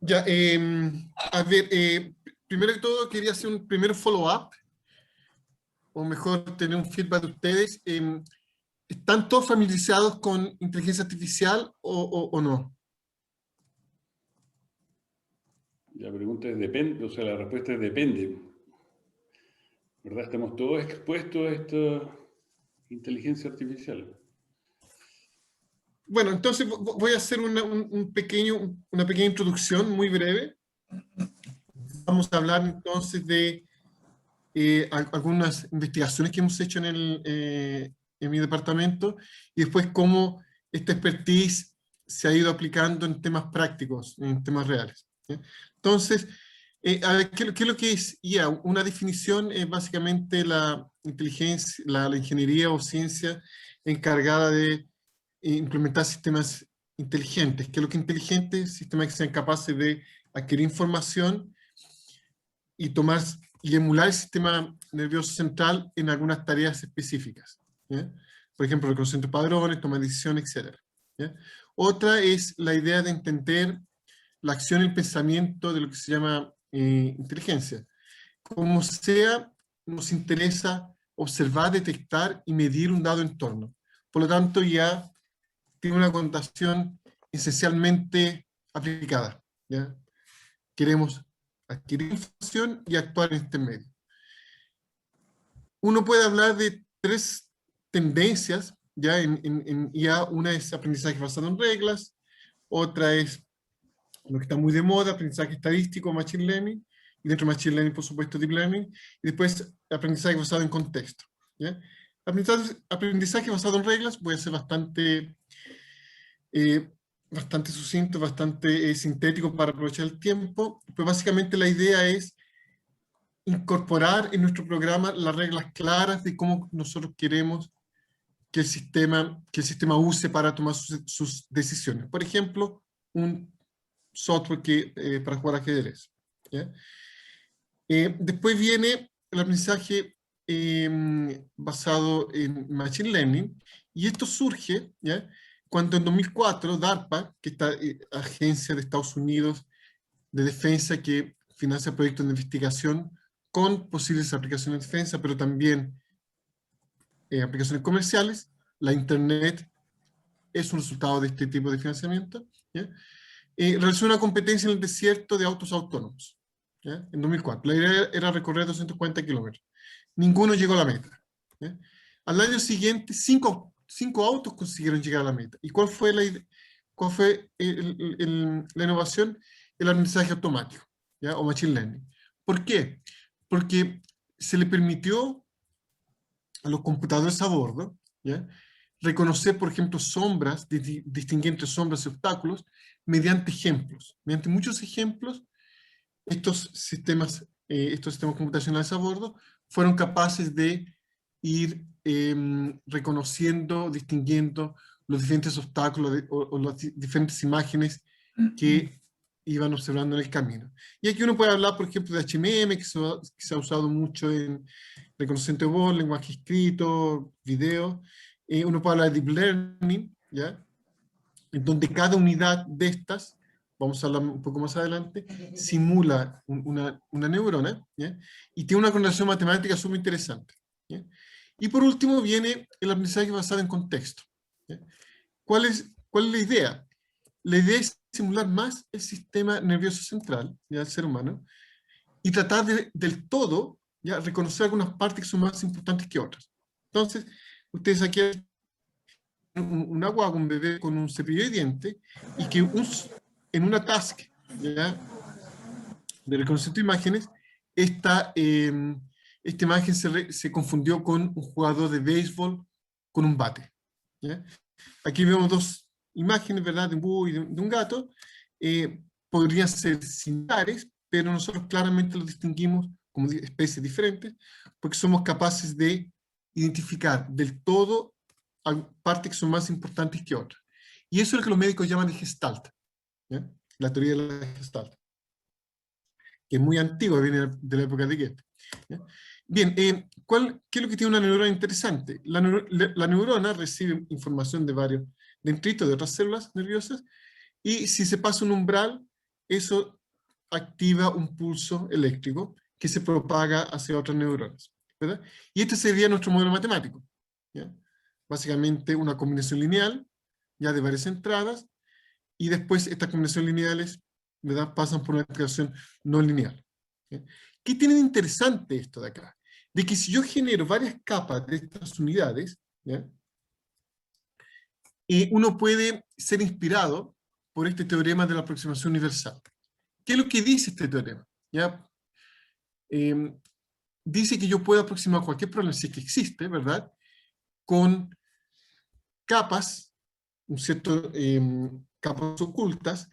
Ya, a ver, primero que todo quería hacer un primer follow-up, o mejor tener un feedback de ustedes. ¿Están todos familiarizados con inteligencia artificial o no? La pregunta es depende, o sea, la respuesta es depende. ¿Verdad? Estamos todos expuestos a esta inteligencia artificial. Bueno, entonces voy a hacer una pequeña introducción muy breve. Vamos a hablar entonces de algunas investigaciones que hemos hecho en mi departamento y después cómo esta expertise se ha ido aplicando en temas prácticos, en temas reales. ¿Ya? Entonces, a ver, ¿qué es lo que es IA? Una definición es básicamente la inteligencia, la ingeniería o ciencia encargada de implementar sistemas inteligentes. ¿Qué es lo que es inteligente? Sistemas que sean capaces de adquirir información y tomar y emular el sistema nervioso central en algunas tareas específicas. ¿Ya? Por ejemplo, reconocimiento de padrones, toma de decisiones, etc. ¿Ya? Otra es la idea de entender la acción y el pensamiento de lo que se llama inteligencia. Como sea, nos interesa observar, detectar y medir un dado entorno. Por lo tanto, ya tiene una connotación esencialmente aplicada. ¿Ya? Queremos adquirir información y actuar en este medio. Uno puede hablar de tres tendencias ya en IA. Una es aprendizaje basado en reglas, otra es lo que está muy de moda, aprendizaje estadístico, machine learning, y dentro de machine learning, por supuesto, deep learning, y después aprendizaje basado en contexto. ¿Ya? Aprendizaje basado en reglas, voy a ser bastante sucinto, bastante sintético para aprovechar el tiempo. Pues básicamente la idea es incorporar en nuestro programa las reglas claras de cómo nosotros queremos que el sistema use para tomar sus decisiones. Por ejemplo, un software para jugar ajedrez. ¿Ya? Después viene el aprendizaje basado en Machine Learning, y esto surge, ¿ya? Cuando en 2004 DARPA, que esta agencia de Estados Unidos de defensa que financia proyectos de investigación con posibles aplicaciones de defensa, pero también aplicaciones comerciales. La Internet es un resultado de este tipo de financiamiento. ¿Ya? Realizó una competencia en el desierto de autos autónomos, ¿ya? En 2004. La idea era recorrer 240 kilómetros. Ninguno llegó a la meta. ¿Ya? Al año siguiente, cinco autos consiguieron llegar a la meta. ¿Y cuál fue la innovación? El aprendizaje automático, ¿ya? O machine learning. ¿Por qué? Porque se le permitió a los computadores a bordo, ¿ya? Reconocer, por ejemplo, sombras, distinguir entre sombras y obstáculos, mediante ejemplos. Mediante muchos ejemplos, estos sistemas computacionales a bordo fueron capaces de ir reconociendo, distinguiendo los diferentes obstáculos o las diferentes imágenes que iban observando en el camino. Y aquí uno puede hablar, por ejemplo, de HMM, que se ha usado mucho en reconocimiento de voz, lenguaje escrito, video. Uno puede hablar de Deep Learning, ¿ya? En donde cada unidad de estas, vamos a hablar un poco más adelante, simula una neurona, ¿ya? Y tiene una correlación matemática súper interesante. ¿Ya? Y por último viene el aprendizaje basado en contexto. ¿Ya? ¿Cuál es la idea? La idea es simular más el sistema nervioso central, ¿ya? Del ser humano, y tratar del todo, ¿ya? Reconocer algunas partes que son más importantes que otras. Entonces, ustedes aquí una guagua, un bebé con un cepillo de dientes, y que en una task, ¿ya? De reconocimiento de imágenes, esta imagen se confundió con un jugador de béisbol con un bate. ¿Ya? Aquí vemos dos imágenes, ¿verdad? De un búho y de un gato. Podrían ser similares, pero nosotros claramente los distinguimos como especies diferentes, porque somos capaces de identificar del todo partes que son más importantes que otras. Y eso es lo que los médicos llaman de Gestalt, ¿ya? La teoría de la Gestalt, que es muy antigua, viene de la época de Goethe. ¿Ya? Bien, ¿qué es lo que tiene una neurona interesante? La neurona recibe información de varios dendritos, de otras células nerviosas, y si se pasa un umbral, eso activa un pulso eléctrico que se propaga hacia otras neuronas, ¿verdad? Y este sería nuestro modelo matemático, ¿ya? Básicamente una combinación lineal, ya de varias entradas, y después estas combinaciones lineales, ¿verdad?, pasan por una activación no lineal, ¿ya? ¿Qué tiene de interesante esto de acá? De que si yo genero varias capas de estas unidades, ¿ya?, uno puede ser inspirado por este teorema de la aproximación universal. ¿Qué es lo que dice este teorema? ¿Ya? Dice que yo puedo aproximar cualquier problema, si es que existe, ¿verdad?, con capas, un cierto, capas ocultas,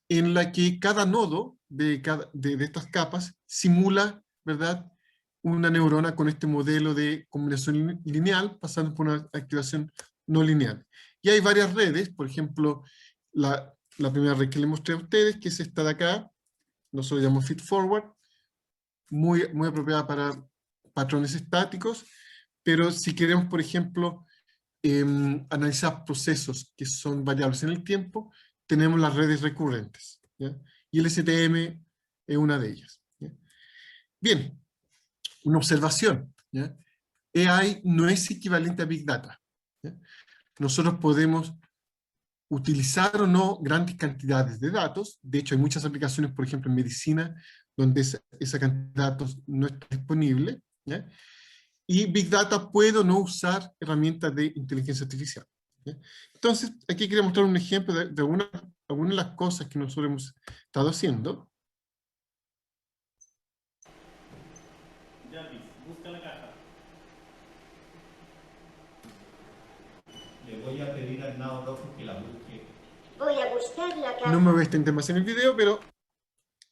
en la que cada nodo de estas capas simula, ¿verdad?, una neurona con este modelo de combinación lineal, pasando por una activación no lineal. Y hay varias redes, por ejemplo, la primera red que les mostré a ustedes, que es esta de acá, nosotros llamamos Feed Forward, muy, muy apropiada para patrones estáticos, pero si queremos, por ejemplo, analizar procesos que son variables en el tiempo, tenemos las redes recurrentes, ¿ya? Y el STM es una de ellas, ¿ya? Bien, una observación, ¿ya? AI no es equivalente a Big Data, ¿ya? Nosotros podemos utilizar o no grandes cantidades de datos. De hecho, hay muchas aplicaciones, por ejemplo, en medicina, donde esa cantidad de datos no está disponible, ¿ya? Y Big Data puede o no usar herramientas de inteligencia artificial, ¿ya? Entonces, aquí quería mostrar un ejemplo de algunas de las cosas que nosotros hemos estado haciendo. Jarvis, busca la caja. Le voy a pedir a Hernán Rojo que la busque. Voy a buscar la caja. No me voy a extender más en el video, pero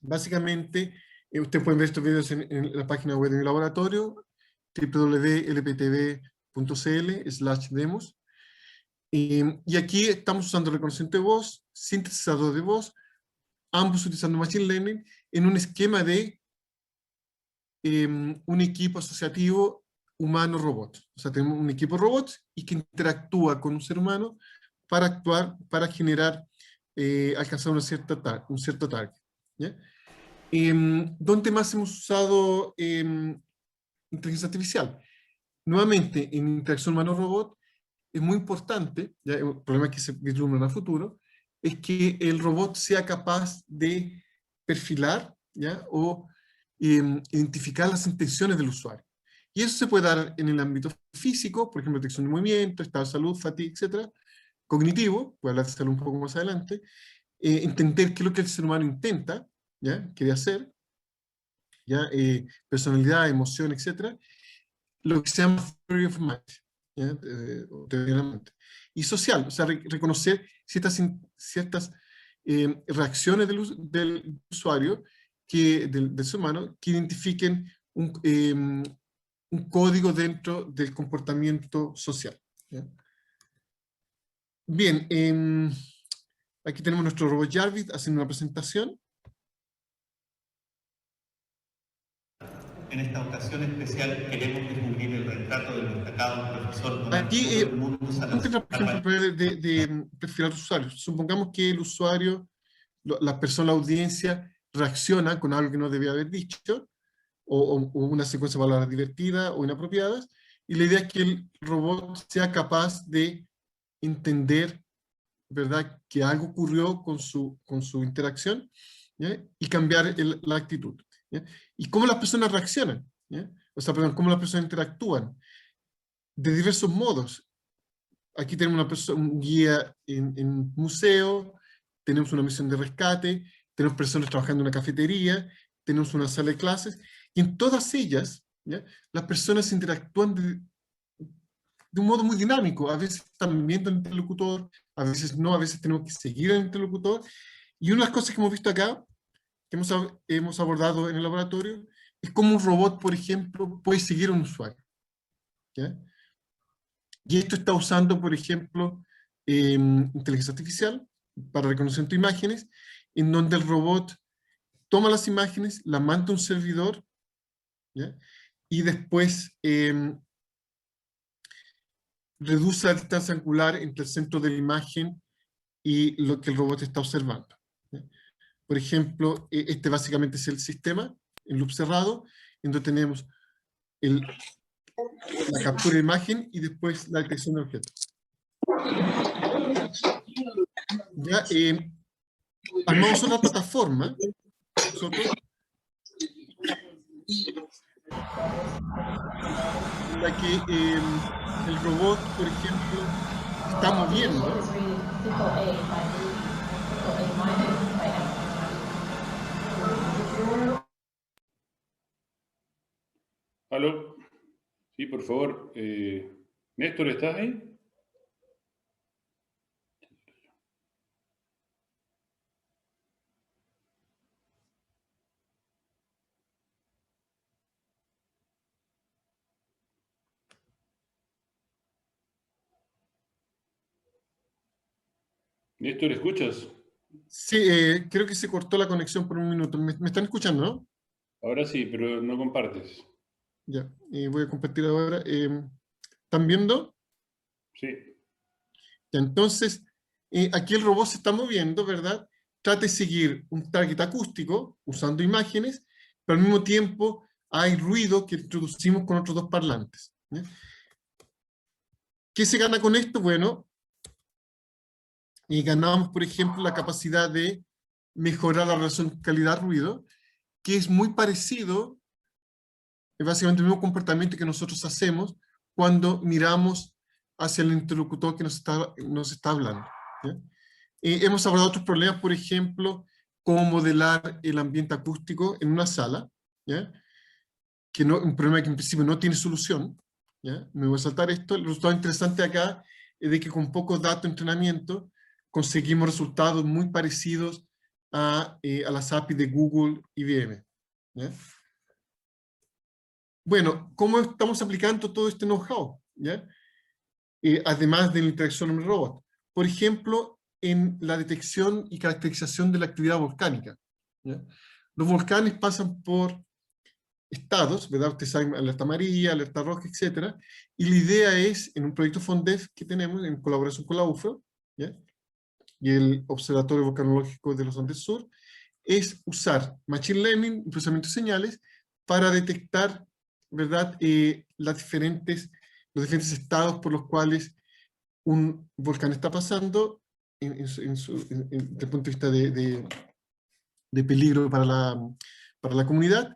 básicamente ustedes pueden ver estos videos en la página web de mi laboratorio, www.lptv.cl/demos. Y aquí estamos usando reconocimiento de voz, sintetizador de voz, ambos utilizando Machine Learning, en un esquema de un equipo asociativo humano-robot. O sea, tenemos un equipo robot y que interactúa con un ser humano para actuar, para generar, alcanzar un cierto target, ¿ya? ¿Dónde más hemos usado inteligencia artificial? Nuevamente, en interacción humano-robot, es muy importante, ¿ya? El problema que se vislumbra en el futuro, es que el robot sea capaz de perfilar, ¿ya?, o identificar las intenciones del usuario. Y eso se puede dar en el ámbito físico, por ejemplo, detección de movimiento, estado de salud, fatiga, etc. Cognitivo, voy a hablar de salud un poco más adelante, entender qué es lo que el ser humano intenta, ¿ya?, quiere hacer, ¿ya?, personalidad, emoción, etc. Lo que se llama theory of mind, ¿ya?, teoría de la mente. Y social, o sea, reconocer ciertas reacciones del usuario, del ser humano, que identifiquen un código dentro del comportamiento social, ¿ya? Bien, aquí tenemos nuestro robot Jarvis haciendo una presentación. En esta ocasión especial queremos descubrir el retrato del destacado profesor con Aquí, todo el mundo por ejemplo, el poder de perfilar usuarios. Supongamos que el usuario, la persona, la audiencia, reacciona con algo que no debía haber dicho, o una secuencia de palabras divertidas o inapropiadas, y la idea es que el robot sea capaz de entender, ¿verdad?, que algo ocurrió con su interacción, ¿ya?, y cambiar la actitud, ¿ya? Y cómo las personas reaccionan, ¿ya? O sea, perdón, cómo las personas interactúan de diversos modos. Aquí tenemos un guía en museo, tenemos una misión de rescate, tenemos personas trabajando en una cafetería, tenemos una sala de clases, y en todas ellas, ¿ya?, las personas interactúan de un modo muy dinámico. A veces están viendo al interlocutor, a veces no, a veces tenemos que seguir al interlocutor. Y una de las cosas que hemos visto acá, que hemos abordado en el laboratorio, es cómo un robot, por ejemplo, puede seguir a un usuario, ¿ya? Y esto está usando, por ejemplo, inteligencia artificial para reconocimiento de imágenes, en donde el robot toma las imágenes, las manda a un servidor, ¿ya?, y después reduce la distancia angular entre el centro de la imagen y lo que el robot está observando, ¿ya? Por ejemplo, este básicamente es el sistema, el loop cerrado, en donde tenemos la captura de imagen y después la detección de objetos. Ya, armamos una plataforma, nosotros, en la que el robot, por ejemplo, está moviendo. ¿Aló? Sí, por favor. Néstor, ¿estás ahí? Néstor, ¿escuchas? Sí, creo que se cortó la conexión por un minuto. ¿Me están escuchando, no? Ahora sí, pero no compartes. Ya, voy a compartir ahora. ¿Están viendo? Sí. Ya, entonces, aquí el robot se está moviendo, ¿verdad? Trata de seguir un target acústico usando imágenes, pero al mismo tiempo hay ruido que introducimos con otros dos parlantes. ¿Ya? ¿Qué se gana con esto? Bueno, ganamos, por ejemplo, la capacidad de mejorar la relación calidad-ruido, que es muy parecido, es básicamente el mismo comportamiento que nosotros hacemos cuando miramos hacia el interlocutor que nos está hablando. ¿Ya? Hemos abordado otros problemas, por ejemplo, cómo modelar el ambiente acústico en una sala, ¿ya? Que no, un problema que en principio no tiene solución. ¿Ya? Me voy a saltar esto. El resultado interesante acá es de que con pocos datos de entrenamiento conseguimos resultados muy parecidos a las APIs de Google y IBM. ¿Ya? Bueno, ¿cómo estamos aplicando todo este know-how? ¿Ya? Además de la interacción hombre-robot. Por ejemplo, en la detección y caracterización de la actividad volcánica. ¿Ya? Los volcanes pasan por estados, ¿verdad? Ustedes saben, alerta amarilla, alerta roja, etc. Y la idea es, en un proyecto FONDEF que tenemos en colaboración con la UFRO, ¿ya? Y el Observatorio Volcanológico de los Andes Sur, es usar Machine Learning y procesamiento de señales para detectar, ¿verdad? Los diferentes estados por los cuales un volcán está pasando desde el punto de vista de peligro para la comunidad.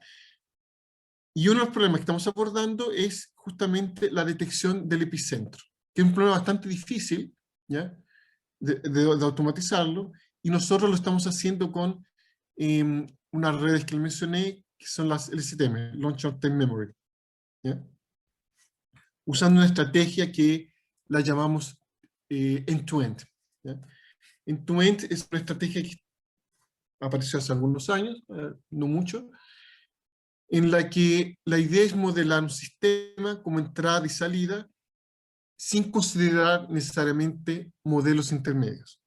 Y uno de los problemas que estamos abordando es justamente la detección del epicentro, que es un problema bastante difícil, ¿ya? de automatizarlo, y nosotros lo estamos haciendo con unas redes que les mencioné, que son las LSTM, Long Short Term Memory, ¿ya? Usando una estrategia que la llamamos end-to-end. End-to-end es una estrategia que apareció hace algunos años, no mucho, en la que la idea es modelar un sistema como entrada y salida sin considerar necesariamente modelos intermedios.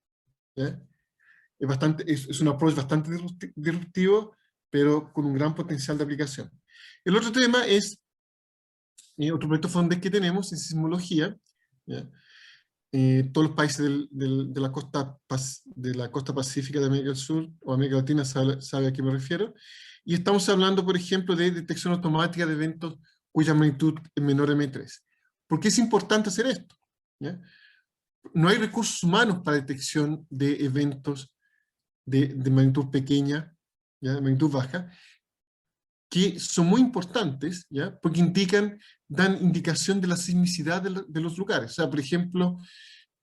¿Ya? Es un approach bastante disruptivo, pero con un gran potencial de aplicación. El otro tema es, otro proyecto FONDES que tenemos en sismología, ¿ya? Todos los países de la costa pacífica de América del Sur o América Latina sabe a qué me refiero, y estamos hablando, por ejemplo, de detección automática de eventos cuya magnitud es menor a M3. ¿Por qué es importante hacer esto? ¿Ya? No hay recursos humanos para detección de eventos de magnitud pequeña, ¿ya? De magnitud baja, que son muy importantes, ¿ya? Porque dan indicación de la sismicidad de los lugares. O sea, por ejemplo,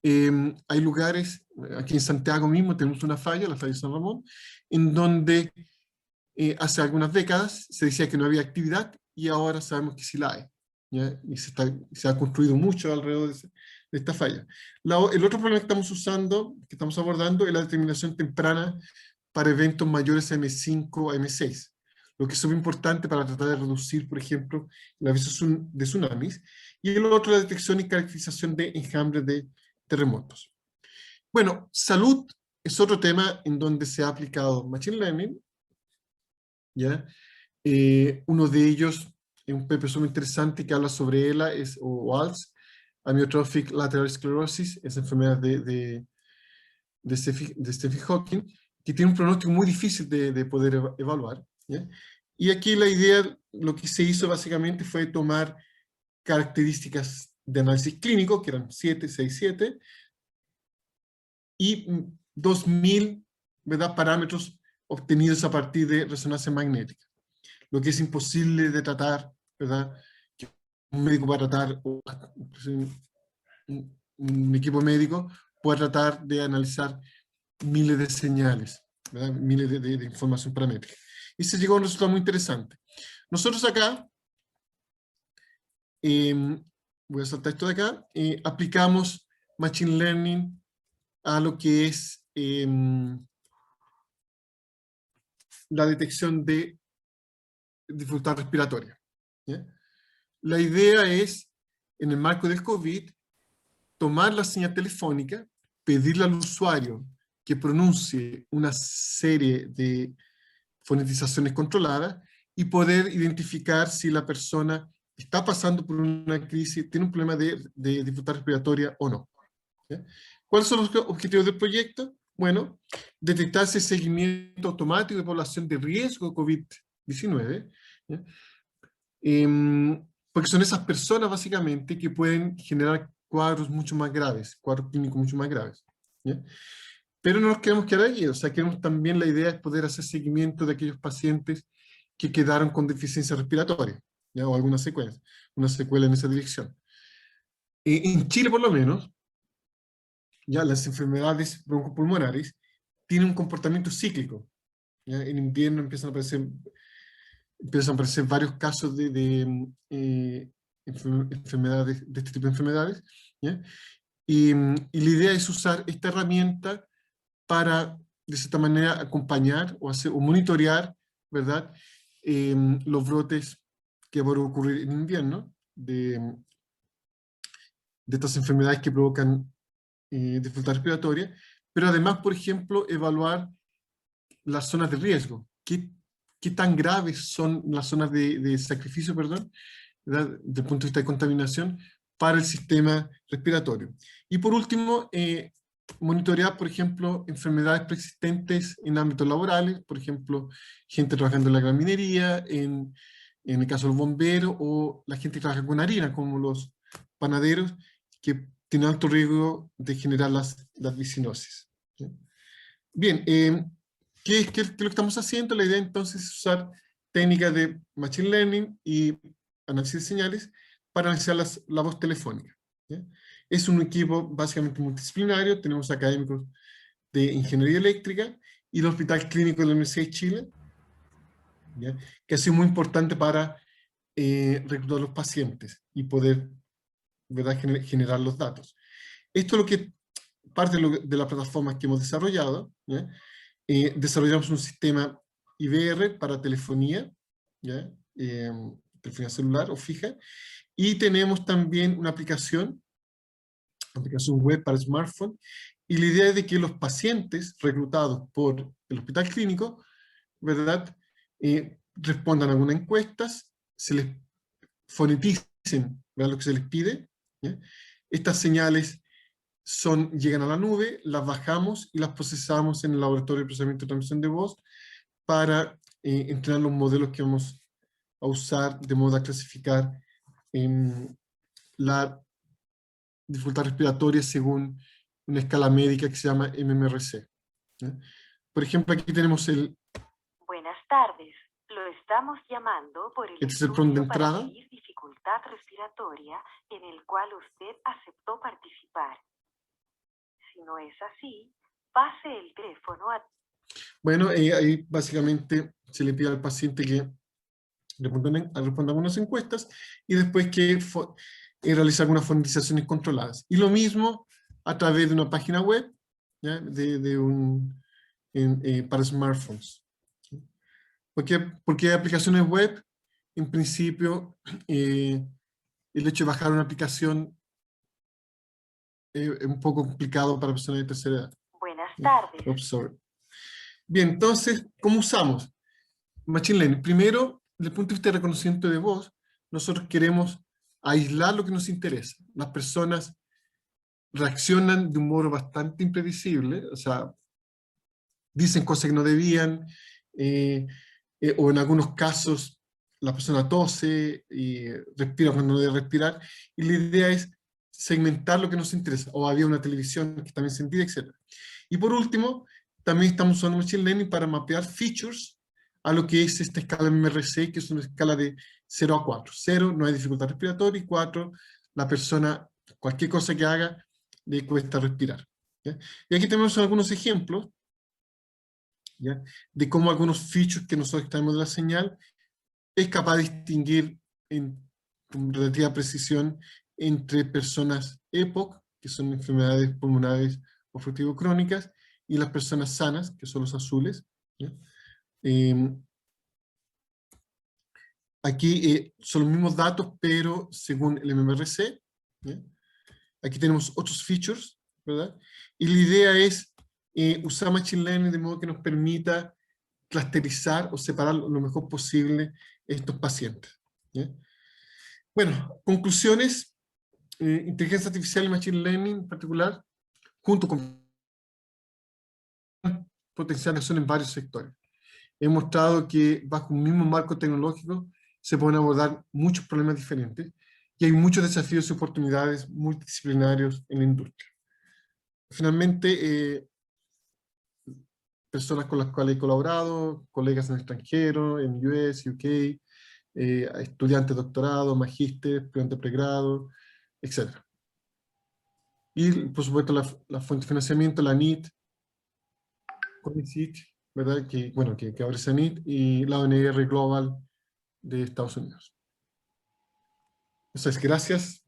hay lugares, aquí en Santiago mismo tenemos una falla, la falla de San Ramón, en donde hace algunas décadas se decía que no había actividad y ahora sabemos que sí la hay, ¿ya? Y se ha construido mucho alrededor de esta falla. El otro problema que estamos abordando, es la determinación temprana para eventos mayores a M5 a M6, lo que es muy importante para tratar de reducir, por ejemplo, la aviso de tsunamis, y el otro, la detección y caracterización de enjambres de terremotos. Bueno, salud es otro tema en donde se ha aplicado Machine Learning, ¿ya? Uno de ellos, un paper súper interesante que habla sobre ELA, o ALS, Amyotrophic Lateral Sclerosis, es enfermedad de Stephen Hawking, que tiene un pronóstico muy difícil de poder evaluar, ¿ya? Y aquí la idea, lo que se hizo básicamente fue tomar características de análisis clínico, que eran 7, 6, 7, y 2000, ¿verdad?, parámetros obtenidos a partir de resonancia magnética. Lo que es imposible de tratar, ¿verdad? Que un médico va a tratar, o un equipo médico pueda tratar de analizar miles de señales, ¿verdad? Miles de información paramétrica. Y se llegó a un resultado muy interesante. Nosotros acá, voy a saltar esto de acá, aplicamos Machine Learning a lo que es la detección de dificultad respiratoria, ¿ya? La idea es, en el marco del COVID, tomar la señal telefónica, pedirle al usuario que pronuncie una serie de fonetizaciones controladas y poder identificar si la persona está pasando por una crisis, tiene un problema de dificultad respiratoria o no, ¿ya? ¿Cuáles son los objetivos del proyecto? Bueno, detectar ese seguimiento automático de población de riesgo de COVID-19, ¿ya? Porque son esas personas básicamente que pueden generar cuadros mucho más graves, cuadros clínicos mucho más graves, ¿ya? Pero no nos queremos quedar allí, o sea, queremos también, la idea es poder hacer seguimiento de aquellos pacientes que quedaron con deficiencia respiratoria, ¿ya? O alguna una secuela en esa dirección. En Chile, por lo menos, ya las enfermedades broncopulmonares tienen un comportamiento cíclico, ¿ya? En invierno empiezan a aparecer varios casos de enfermedades, de este tipo de enfermedades, ¿ya? Y la idea es usar esta herramienta para, de cierta manera, acompañar o monitorear, ¿verdad?, los brotes que van a ocurrir en invierno de estas enfermedades que provocan dificultad respiratoria, pero además, por ejemplo, evaluar las zonas de riesgo. ¿Qué tan graves son las zonas de sacrificio, perdón, ¿verdad?, desde el punto de vista de contaminación para el sistema respiratorio? Y por último, monitorear, por ejemplo, enfermedades preexistentes en ámbitos laborales, por ejemplo, gente trabajando en la gran minería, en el caso de los bomberos, o la gente que trabaja con harina, como los panaderos, que tienen alto riesgo de generar las visinosis, ¿sí? Bien, ¿qué es lo que estamos haciendo? La idea entonces es usar técnicas de Machine Learning y análisis de señales para analizar la voz telefónica, ¿ya? Es un equipo básicamente multidisciplinario, tenemos académicos de ingeniería eléctrica y el Hospital Clínico de la Universidad de Chile, ¿ya?, que ha sido muy importante para reclutar a los pacientes y poder, ¿verdad?, generar los datos. Esto es lo que parte de las plataformas que hemos desarrollado, ¿ya? Desarrollamos un sistema IVR para telefonía, ¿ya? Telefonía celular o fija, y tenemos también una aplicación web para smartphone, y la idea es de que los pacientes reclutados por el hospital clínico, ¿verdad?, respondan a algunas encuestas, se les foneticen, ¿verdad?, lo que se les pide, ¿ya? Estas señales llegan a la nube, las bajamos y las procesamos en el laboratorio de procesamiento de transmisión de voz para entrenar los modelos que vamos a usar de modo a clasificar la dificultad respiratoria según una escala médica que se llama MMRC, ¿ya? Por ejemplo, aquí tenemos Buenas tardes. Lo estamos llamando por el este es el prompt de estudio para entrada. medir dificultad respiratoria en el cual usted aceptó participar. Si no es así, pase el teléfono a... Bueno, ahí básicamente se le pide al paciente que responda algunas encuestas y después que realice algunas fonetizaciones controladas. Y lo mismo a través de una página web, ¿ya?, para smartphones. Porque hay aplicaciones web, en principio, el hecho de bajar una aplicación es un poco complicado para personas de tercera edad. Buenas tardes. Oops, sorry. Bien, entonces, ¿cómo usamos Machine Learning? Primero, desde el punto de vista de reconocimiento de voz, nosotros queremos aislar lo que nos interesa. Las personas reaccionan de un modo bastante impredecible, o sea, dicen cosas que no debían, o en algunos casos la persona tose y respira cuando no debe respirar, y la idea es segmentar lo que nos interesa, o había una televisión que también se encendía, etc. Y por último, también estamos usando Machine Learning para mapear features a lo que es esta escala MRC, que es una escala de 0 a 4. 0, no hay dificultad respiratoria, y 4, la persona, cualquier cosa que haga, le cuesta respirar. ¿Ya? Y aquí tenemos algunos ejemplos, ¿ya?, de cómo algunos features que nosotros extraemos de la señal es capaz de distinguir con relativa precisión entre personas EPOC, que son enfermedades pulmonares obstructivo-crónicas, y las personas sanas, que son los azules. ¿Ya? Aquí son los mismos datos, pero según el MMRC. ¿Ya? Aquí tenemos otros features, ¿verdad? Y la idea es usar Machine Learning de modo que nos permita clusterizar o separar lo mejor posible estos pacientes. ¿Ya? Bueno, conclusiones. Inteligencia artificial y Machine Learning en particular, junto con potenciales en varios sectores. He mostrado que bajo un mismo marco tecnológico se pueden abordar muchos problemas diferentes y hay muchos desafíos y oportunidades multidisciplinarios en la industria. Finalmente, personas con las cuales he colaborado, colegas en el extranjero, en US, UK, estudiantes de doctorado, magíster, estudiantes de pregrado, etc. Y, por supuesto, la fuente de financiamiento, la NIT, CONICIT, ¿verdad? Que abre esa NIT, y la ONR Global de Estados Unidos. Entonces, gracias.